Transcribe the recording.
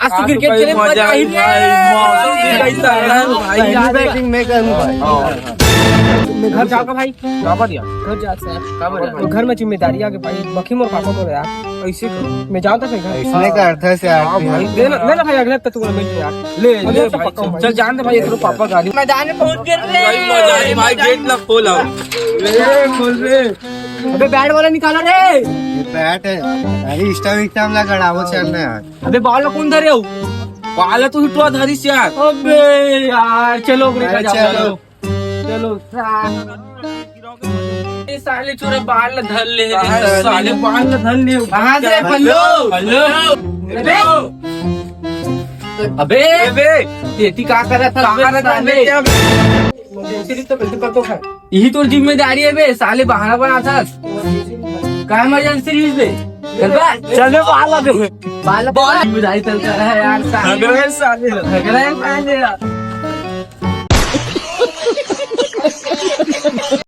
आज तो क्रिकेट खेलने में मजा आई मैं करूँ भाई। मैं घर जाऊंगा भाई, दिया घर जा तो घर में जिम्मेदारी आगे भाई, बखीम और पापा को यार ऐसे मैं जानता था घर इसने का अर्थ है से भाई देना भाई, अगले तक तू मिल यार, ले भाई, चल जान दे भाई, तेरे पापा गाड़ी मैदान में पहुंच गए भाई, गेट लग खोल खोल रे। अबे बैट वाला निकाला रे, ये बैट है। अरे स्टम ला गड़ावो चलना यार। अबे बॉल कौन धरे हो? पाला तो हिटवा धरिस यार। अबे यार चलो अरे चलो। चलो ये साले छोरे बाल धर ले, साले बाल धर ले। कहाँ से पल्लो? अबे तेती क्या कर रहा था? यही तो जिम्मेदारी है बे, साले बहाना बना था क्या इमरजेंसी बे? चले बाला दे बाल जिम्मेदारी चलता है यार, साले